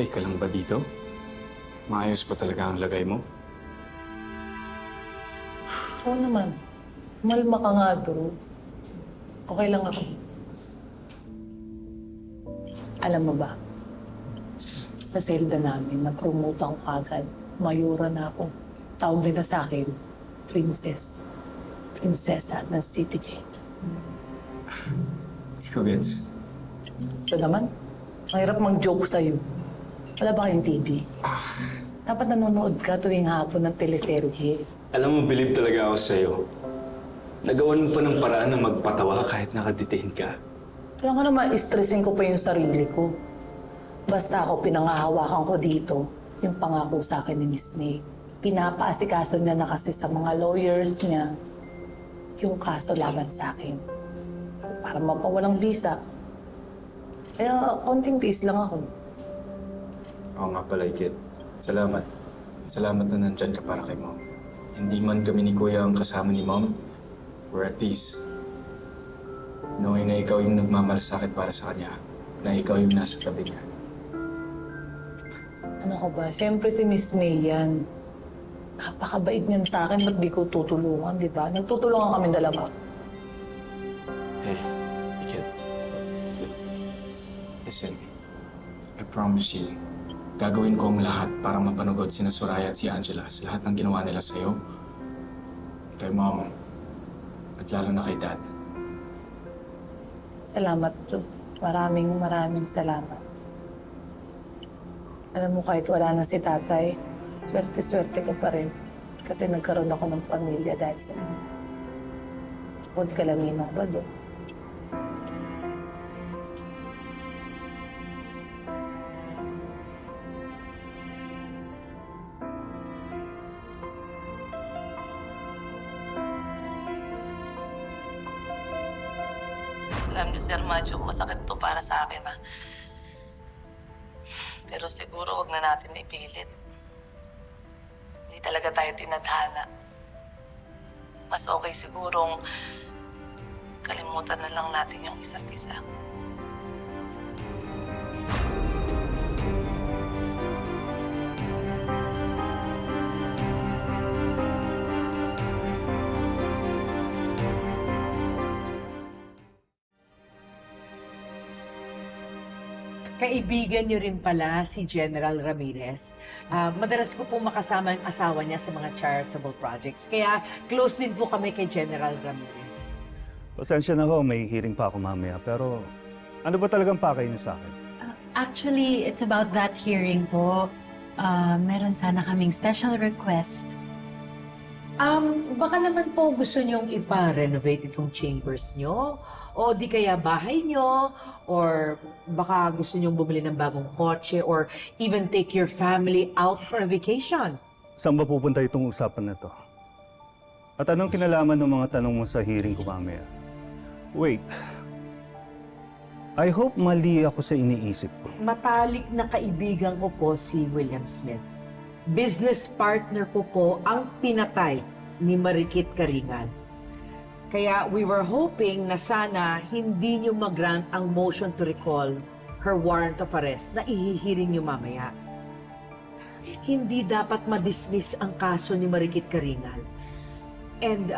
Okay ka lang ba dito? Maayos pa talaga ang lagay mo? Oo naman. Malma ka nga, Drew. Okay lang ako. Alam mo ba, sa selda namin, na-promote ako kagad. Mayura na ako. Tawag nila sa akin, princess. Prinsesa ng City Gate. Hindi ko gets. Ito naman, ang hirap mag-joke sa'yo. Wala ba kayong TV? Dapat nanonood ka tuwing hapon ng teleserye. Alam mo, believe talaga ako sa'yo. Nagawan mo pa ng paraan na magpatawa kahit nakadetain ka. Kailangan ko naman, stressin ko pa yung sarili ko. Basta ako, pinangahawakan ko dito yung pangako sa akin ni Miss May. Pinapaasikaso niya na kasi sa mga lawyers niya yung kaso laban sa akin. Para mapawalang visa. Kaya konting tiis lang ako. Oo nga pala, Kit. Salamat. Salamat na nandyan ka para kay Mom. Hindi man kami ni Kuya ang kasama ni Mom, we're at peace. Knowing na ikaw yung nagmamalasakit para sa kanya, na ikaw yung nasa tabi niya. Ano ka ba? Siyempre si Miss May yan. Napakabait niyan sa akin, ba't di ko tutulungan, di ba? Nagtutulungan kami dalawa. Hey, Kit. Listen, I promise you, gagawin ko ang lahat para mapanugod sina Soraya at si Angela sa lahat ng ginawa nila sa'yo, kay Mom, at lalo na kay Dad. Salamat, Drew. Maraming salamat. Alam mo, kahit wala na si tatay, swerte-swerte ko pa rin. Kasi nagkaroon ako ng pamilya dahil sa inyo. Huwag ka lang ba doon? Alam niyo, Sir Macho, masakit to para sa akin, ha? Pero siguro wag na natin ipilit. Hindi talaga tayo tinadhana. Mas okay sigurong kalimutan na lang natin yung isa't isa. Kaibigan niyo rin pala si General Ramirez. Madalas ko pong makasama ang asawa niya sa mga charitable projects. Kaya close din po kami kay General Ramirez. Pasensya na ho, may hearing pa ako mamaya. Pero ano ba talagang pakay niyo sa akin? Actually, it's about that hearing po. Meron sana kaming special request. Baka naman po gusto niyong ipa-renovate itong chambers niyo, o di kaya bahay niyo, or baka gusto niyong bumili ng bagong kotse, or even take your family out for a vacation. Saan ba pupunta itong usapan na to? At anong kinalaman ng mga tanong mo sa hearing ko mamaya? Wait. I hope mali ako sa iniisip ko. Matalik na kaibigan ko po si William Smith. Business partner ko po ang pinatay ni Marikit Karingan. Kaya we were hoping na sana hindi niyo mag-grant ang motion to recall her warrant of arrest na ihihiring niyo mamaya. Hindi dapat ma-dismiss ang kaso ni Marikit Karingan. And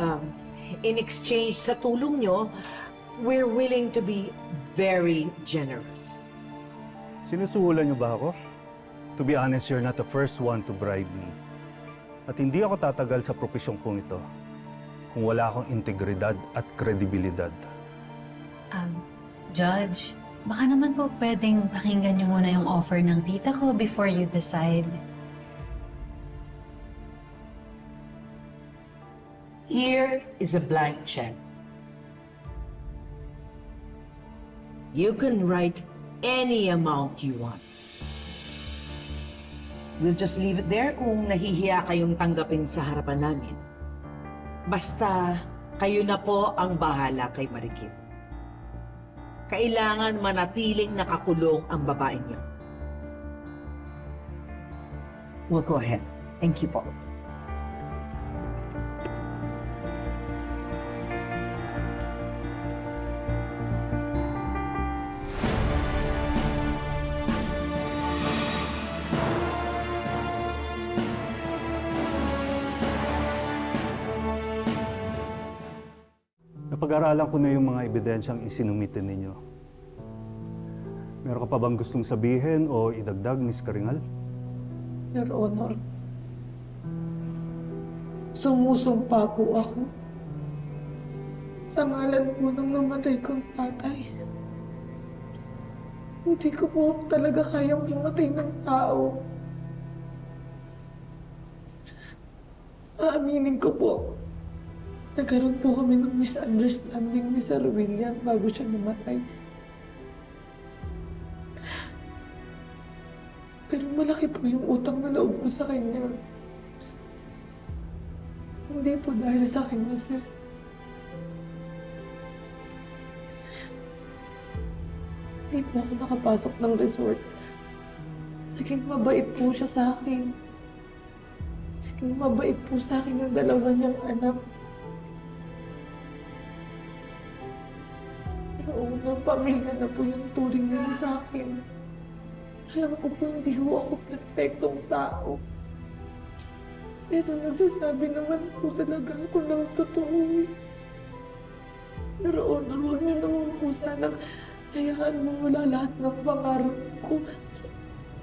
in exchange sa tulong niyo, we're willing to be very generous. Sinusuhulan niyo ba ako? To be honest, you're not the first one to bribe me. At hindi ako tatagal sa propesyon kong ito kung wala akong integridad at kredibilidad. Judge, baka naman po pwedeng pakinggan niyo muna yung offer ng tita ko before you decide. Here is a blank check. You can write any amount you want. We'll just leave it there kung nahihiya kayong tanggapin sa harapan namin. Basta, kayo na po ang bahala kay Marikit. Kailangan manatiling nakakulong ang babae niyo. We'll go ahead. Thank you po. Napag-aralan ko na yung mga ebidensyang isinumitin ninyo. Meron ka pa bang gustong sabihin o idagdag, Miss Karingal? Your Honor, sumusumpa po ako sa ngalan po ng namatay kong tatay. Hindi ko po talaga kayang pumatay ng tao. Aaminin ko po, nagkaroon po kami ng misunderstanding ni Sir William bago siya namatay. Pero malaki po yung utang na loob ko sa kanya. Hindi po dahil sa kanya, sir. Hindi po ako nakapasok ng resort. Naging mabait po siya sa akin. Naging mabait po sa akin yung dalawa niyang anak. Pero unang pamilya na po yung turing nila sa akin. Alam ko po hindi po ako perfectong tao. Pero nagsasabi naman po talaga ako ng totoo eh. Pero Honor, huwag niyo naman po sanang hayaan mawala lahat ng pangarap ko.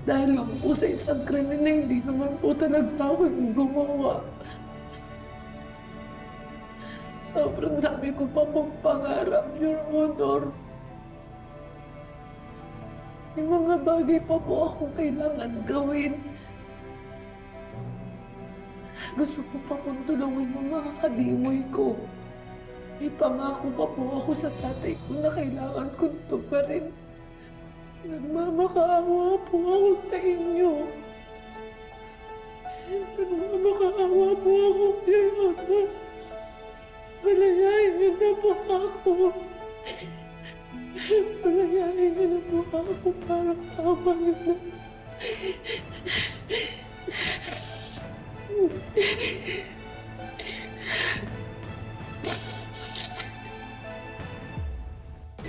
Dahil lang po sa isang krimen na hindi naman po talaga ako yung gumawa. Sobrang dami ko pa pong pangarap, Your Honor. May mga bagay pa po akong kailangan gawin. Gusto ko pa pong tulungan yung mga kadimoy ko. May pangako pa po ako sa tatay ko na kailangan kong tuparin. Nagmamakaawa po ako sa inyo. Nagmamakaawa po ako, Your Honor. Palayain niyo na po ako. Palayain niyo na po ako para kawa niyo na.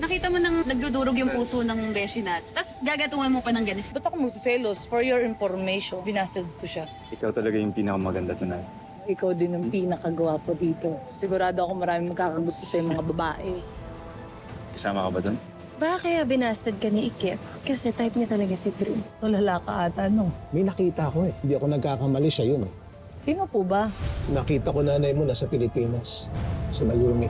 Nakita mo nang nagdudurog yung puso ng beshi natin. Tapos gagatungan mo pa ng ganito. Ba't ako magsiselos? For your information, binasted ko siya. Ikaw talaga yung pinakamaganda tonight. Ikaw din ang pinakagwapo dito. Sigurado ako maraming magkakagusto sa mga babae. Kasama ka ba doon? Baka kaya binasted ka ni Ikit? Kasi type niya talaga si Drew. Tulala ka ata, no? May nakita ko eh. Hindi ako nagkakamali siya yun eh. Sino po ba? Nakita ko nanay mo nasa Pilipinas, sa Mayumi.